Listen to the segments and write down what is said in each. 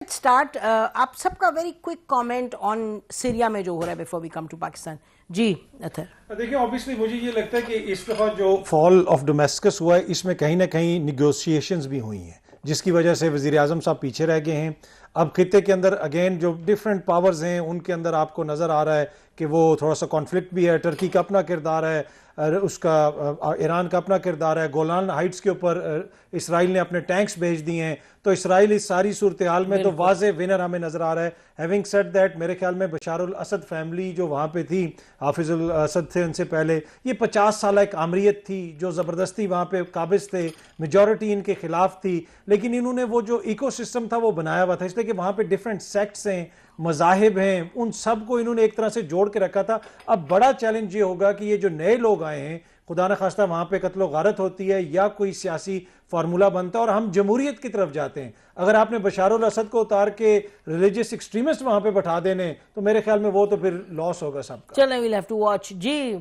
Start आप सबका very quick comment on Syria में जो हो रहा है before we come to Pakistan. जी अतर. देखिए ऑब्वियसली मुझे ये लगता है कि इस दफ़ा जो फॉल ऑफ डोमेस्टिकस हुआ है इसमें कहीं ना कहीं निगोशिएशंस भी हुई हैं जिसकी वजह से वज़ीर आज़म साहब पीछे रह गए हैं. अब खित्ते के अंदर अगेन जो डिफरेंट पावर्स हैं उनके अंदर आपको नज़र आ रहा है कि वो थोड़ा सा कॉन्फ्लिक्ट भी है. टर्की का अपना किरदार है, उसका ईरान का अपना किरदार है. गोलान हाइट्स के ऊपर इसराइल ने अपने टैंक्स भेज दिए हैं. तो इसराइल इस सारी सूरत हाल में तो वाज़े विनर हमें नज़र आ रहा है. हैविंग सेड दैट मेरे ख्याल में बशारुल असद फैमिली जो वहाँ पे थी, हाफिजुल असद थे उनसे पहले, ये 50 साल एक आमरीत थी जो ज़बरदस्ती वहाँ पे काबिज थे, मेजॉरिटी इनके खिलाफ थी, लेकिन इन्होंने वो जो इकोसिस्टम था वो बनाया हुआ था इसलिए कि वहाँ पे डिफरेंट सेक्ट्स हैं, मज़ाहिब हैं, उन सब को इन्होंने एक तरह से जोड़ के रखा था. अब बड़ा चैलेंज ये होगा कि ये जो नए लोग आए हैं, खुदा न खास्ता वहाँ पे कत्लो गारत होती है या कोई सियासी फार्मूला बनता है और हम जमहूरियत की तरफ जाते हैं. अगर आपने बशारुल असद को उतार के रिलीजियस एक्सट्रीमिस्ट वहाँ पे बैठा देने तो मेरे ख्याल में वो तो फिर लॉस होगा सबका. चलें, we'll have to watch. जी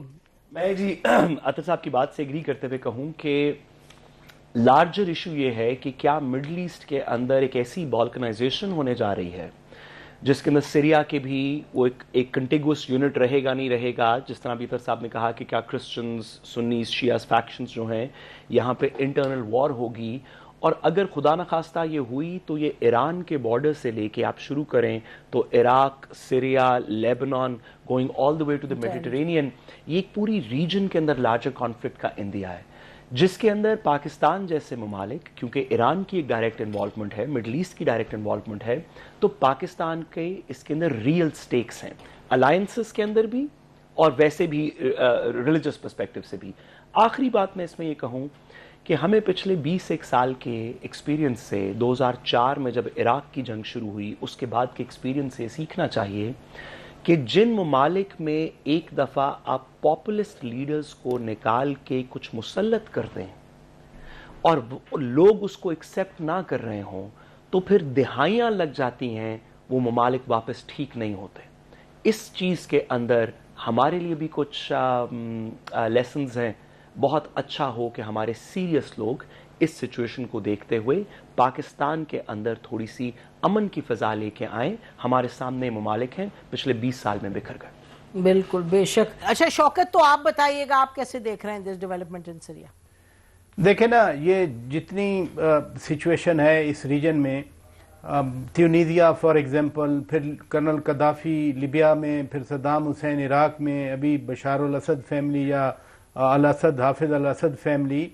मैं जी अतर साहब की बात से एग्री करते हुए कहूँ कि लार्जर इशू ये है कि क्या मिडल ईस्ट के अंदर एक ऐसी बॉल्कनाइजेशन होने जा रही है जिसके अंदर सीरिया के भी वो एक कंटिगुअस यूनिट रहेगा नहीं रहेगा. जिस तरह अतर साहब ने कहा कि क्या क्रिश्चियंस, सुन्नीस, शियास फैक्शंस जो हैं यहाँ पे इंटरनल वॉर होगी, और अगर खुदा न खास्ता ये हुई तो ये ईरान के बॉर्डर से लेके आप शुरू करें तो Iraq, Syria, Lebanon, going all the way to the Mediterranean, ये एक पूरी रीजन के अंदर लार्जर कॉन्फ्लिक्ट का इंडिया है जिसके अंदर पाकिस्तान जैसे ममालिक, क्योंकि ईरान की एक डायरेक्ट इन्वॉल्वमेंट है, मिडल ईस्ट की डायरेक्ट इन्वॉल्वमेंट है, तो पाकिस्तान के इसके अंदर रियल स्टेक्स हैं, अलायंसेस के अंदर भी और वैसे भी रिलीजियस पर्सपेक्टिव से भी. आखिरी बात मैं इसमें ये कहूँ कि हमें पिछले 21 साल के एक्सपीरियंस से 2004 में जब इराक की जंग शुरू हुई उसके बाद के एक्सपीरियंस से सीखना चाहिए कि जिन ममालिक में एक दफ़ा आप पॉपुलिस्ट लीडर्स को निकाल के कुछ मुसल्लत करते हैं और लोग उसको एक्सेप्ट ना कर रहे हों तो फिर दिहाइयाँ लग जाती हैं, वो ममालिक वापस ठीक नहीं होते. इस चीज़ के अंदर हमारे लिए भी कुछ लेसन्स हैं. बहुत अच्छा हो कि हमारे सीरियस लोग इस सिचुएशन को देखते हुए पाकिस्तान के अंदर थोड़ी सी अमन की फ़ज़ा लेके आए. हमारे सामने ममालिक हैं पिछले 20 साल में बिखर गए. बिल्कुल, बेशक. अच्छा शौकत, तो आप बताइएगा आप कैसे देख रहे हैं दिस डेवलपमेंट इन सीरिया? देखें ना, ये जितनी सिचुएशन है इस रीजन में, ट्यूनीसिया फॉर एग्जांपल, फिर कर्नल कदाफी लिबिया में, फिर सद्दाम हुसैन इराक में, अभी बशारुल असद फैमिली या अल असद, हाफिज अल असद फैमिली,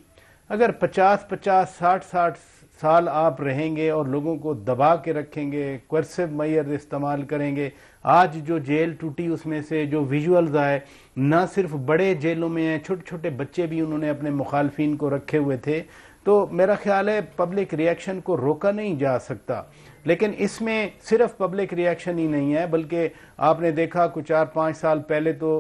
अगर 50-50, 60-60 साल आप रहेंगे और लोगों को दबा के रखेंगे, कोर्सिव मेयर इस्तेमाल करेंगे. आज जो जेल टूटी उसमें से जो विजुअल्स आए, ना सिर्फ बड़े जेलों में हैं, छोटे छोटे बच्चे भी उन्होंने अपने मुखालफिन को रखे हुए थे. तो मेरा ख्याल है पब्लिक रिएक्शन को रोका नहीं जा सकता. लेकिन इसमें सिर्फ पब्लिक रिएक्शन ही नहीं है, बल्कि आपने देखा कुछ 4-5 साल पहले तो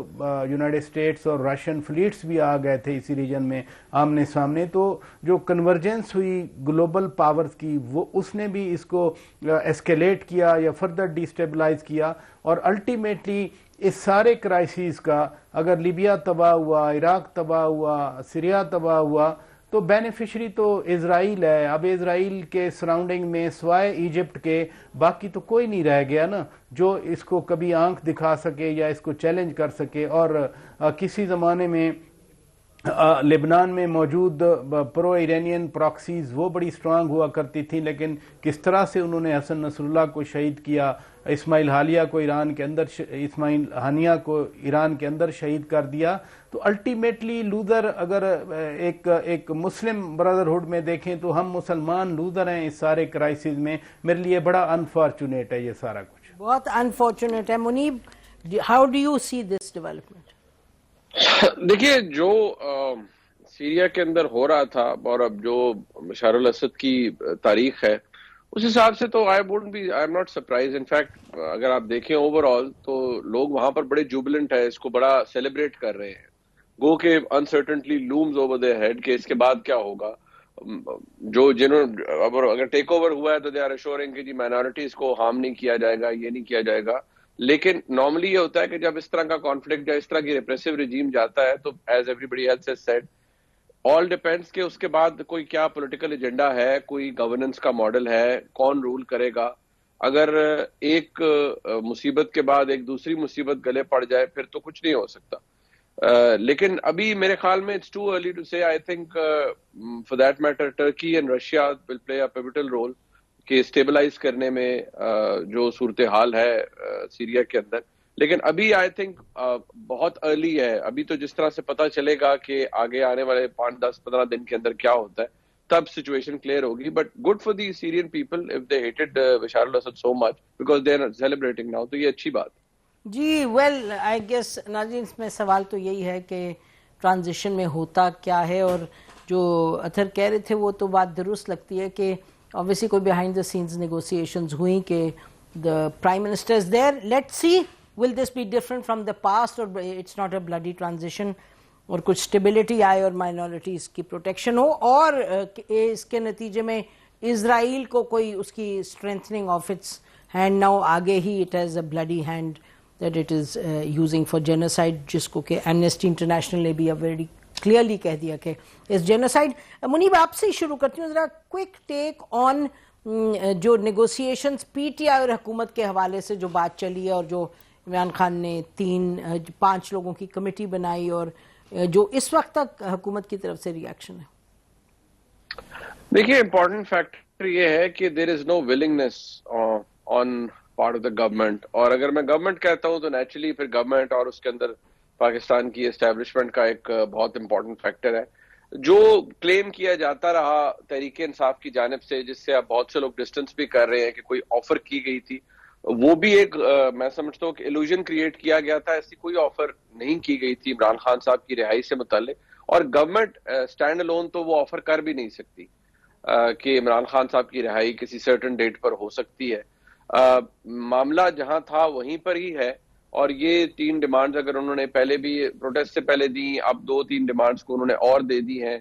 यूनाइटेड स्टेट्स और रशियन फ्लीट्स भी आ गए थे इसी रीजन में आमने सामने. तो जो कन्वर्जेंस हुई ग्लोबल पावर्स की, वो उसने भी इसको एस्केलेट किया या फर्दर डिस्टेबलाइज किया. और अल्टीमेटली इस सारे क्राइसिस का, अगर लिबिया तबाह हुआ, इराक तबाह हुआ, सीरिया तबाह हुआ, तो बेनिफिशरी तो इजराइल है. अब इजराइल के सराउंडिंग में सिवाय इजिप्ट के बाकी तो कोई नहीं रह गया ना जो इसको कभी आंख दिखा सके या इसको चैलेंज कर सके. और किसी ज़माने में लेबनान में मौजूद प्रो इरानियन प्रॉक्सीज वो बड़ी स्ट्रांग हुआ करती थी, लेकिन किस तरह से उन्होंने हसन नसरुल्लाह को शहीद किया, इस्माइल हानिया को ईरान के अंदर शहीद कर दिया. तो अल्टीमेटली लूजर, अगर एक मुस्लिम ब्रदरहुड में देखें तो हम मुसलमान लूजर हैं इस सारे क्राइसिस में. मेरे लिए बड़ा अनफॉर्चुनेट है ये सारा कुछ, बहुत अनफॉर्चुनेट है. Muneeb, how do you see this development? देखिए, जो सीरिया के अंदर हो रहा था और अब जो बशारुल असद की तारीख है उस हिसाब से तो I am not surprise. In fact अगर आप देखें ओवरऑल तो लोग वहां पर बड़े जुबिलेंट है, इसको बड़ा सेलिब्रेट कर रहे हैं. गो के uncertainty looms over their head के इसके बाद क्या होगा. जो जिन्होंने अगर टेक ओवर हुआ है तो दे आर एश्योरिंग कि जी माइनॉरिटीज को हार्म नहीं किया जाएगा, ये नहीं किया जाएगा. लेकिन नॉर्मली ये होता है कि जब इस तरह का कॉन्फ्लिक्ट या इस तरह की रिप्रेसिव रिजीम जाता है तो as everybody else has said, all depends कि उसके बाद कोई क्या पॉलिटिकल एजेंडा है, कोई गवर्नेंस का मॉडल है, कौन रूल करेगा. اگر ایک مصیبت کے بعد ایک دوسری مصیبت گلے پڑ جائے پھر تو کچھ نہیں ہو سکتا. لیکن ابھی میرے خیال میں it's too early to say. I think for that matter Turkey and Russia will play a pivotal role کہ اسٹیبلائز کرنے میں جو صورتحال ہے سیریا کے اندر. لیکن ابھی آئی تھنک بہت ارلی ہے. ابھی تو جس طرح سے پتہ چلے گا کہ آگے آنے والے 5, 10, 15 دن کے اندر کیا ہوتا ہے تب سچویشن کلیئر ہوگی. But good for the Syrian people if they hated Bashar al-Assad so much because they are celebrating now. تو یہ اچھی بات. جی ویل آئی گیس ناظرین اس میں سوال تو یہی ہے کہ ٹرانزیشن میں ہوتا کیا ہے, اور جو اطہر کہہ رہے تھے وہ تو بات درست لگتی ہے کہ obviously کوئی behind the scenes negotiations ہوئی کہ the prime minister is there. Let's see will this be different from the past or it's not a bloody transition, اور کچھ stability آئے اور minorities کی protection ہو, اور اس کے نتیجے میں اسرائیل کو کوئی اس کی strengthening of its hand now آگے ہی it has a bloody hand that it is using for genocide, جس کو کہ Amnesty International نے بھی very کلیئرلی کہہ دیا کہ اس جینوسائڈ. منیب آپ سے ہی شروع کرتی ہوں, ذرا کوئک ٹیک آن جو نیگوسیشنز پی ٹی آئی اور حکومت کے حوالے سے جو بات چلی ہے, اور جو عمران خان نے 5 لوگوں کی کمیٹی بنائی, اور جو اس وقت تک حکومت کی طرف سے ریئیکشن ہے. دیکھیے امپورٹنٹ فیکٹر یہ ہے کہ there is no willingness on part of the government. اور اگر میں گورنمنٹ کہتا ہوں تو نیچرلی پھر گورنمنٹ اور اس کے اندر پاکستان کی اسٹیبلشمنٹ کا ایک بہت امپورٹنٹ فیکٹر ہے. جو کلیم کیا جاتا رہا تحریک انصاف کی جانب سے, جس سے اب بہت سے لوگ ڈسٹنس بھی کر رہے ہیں کہ کوئی آفر کی گئی تھی, وہ بھی ایک میں سمجھتا ہوں کہ ایلوژن کریٹ کیا گیا تھا. ایسی کوئی آفر نہیں کی گئی تھی عمران خان صاحب کی رہائی سے متعلق, اور گورنمنٹ اسٹینڈ الون تو وہ آفر کر بھی نہیں سکتی کہ عمران خان صاحب کی رہائی کسی سرٹن ڈیٹ پر ہو سکتی ہے. معاملہ جہاں تھا وہیں پر ہی ہے, اور یہ 3 ڈیمانڈز اگر انہوں نے پہلے بھی پروٹیسٹ سے پہلے دی, اب 2-3 ڈیمانڈز کو انہوں نے اور دے دی ہیں,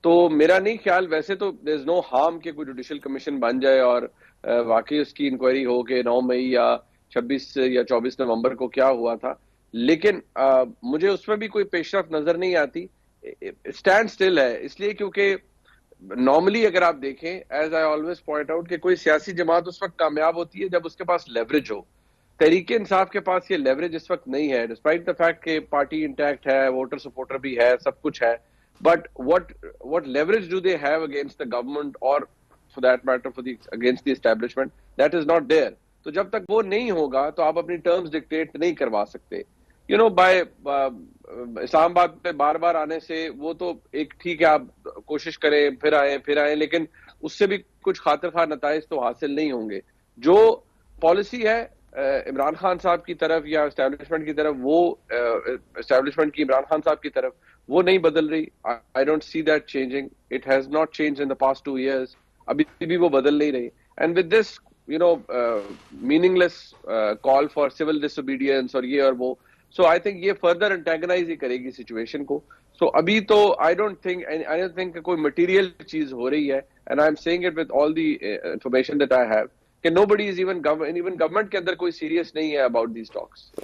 تو میرا نہیں خیال, ویسے تو دیر از نو ہارم کہ کوئی جوڈیشل کمیشن بن جائے اور واقعی اس کی انکوائری ہو کہ 9 مئی یا 26 یا 24 نومبر کو کیا ہوا تھا. لیکن مجھے اس میں بھی کوئی پیش رفت نظر نہیں آتی. اسٹینڈ سٹل ہے اس لیے کیونکہ نارملی اگر آپ دیکھیں, as I always point out, کہ کوئی سیاسی جماعت اس وقت کامیاب ہوتی ہے جب اس کے پاس لیوریج ہو. تحریک انصاف کے پاس یہ لیوریج اس وقت نہیں ہے, ڈسپائٹ دا فیکٹ کہ پارٹی انٹیکٹ ہے, ووٹر سپورٹر بھی ہے, سب کچھ ہے, but what leverage do they have against the government or for that matter against the establishment? That is not there. تو جب تک وہ نہیں ہوگا تو آپ اپنی ٹرمز ڈکٹیٹ نہیں کروا سکتے. بائی اسلام آباد پہ بار بار آنے سے وہ تو ایک ٹھیک ہے, آپ کوشش کریں پھر آئیں, لیکن اس سے بھی کچھ خاطر خواہ نتائج تو حاصل نہیں ہوں گے. جو پالیسی ہے عمران خان صاحب کی طرف یا اسٹیبلشمنٹ کی طرف, وہ اسٹیبلشمنٹ کی عمران خان صاحب کی طرف وہ نہیں بدل رہی. I don't see that changing. It has not change in the past 2 years. ابھی بھی وہ بدل نہیں رہی. And with this meaningless call for civil disobedience اور یہ اور وہ, سو آئی تھنک یہ فردر انٹیگنائز ہی کرے گی سچویشن کو. سو ابھی تو آئی ڈونٹ تھنک کہ کوئی مٹیریل چیز ہو رہی ہے, and I am seeing it with all the information that I have, کہ nobody is even government کے اندر کوئی سیریس نہیں ہے about these talks.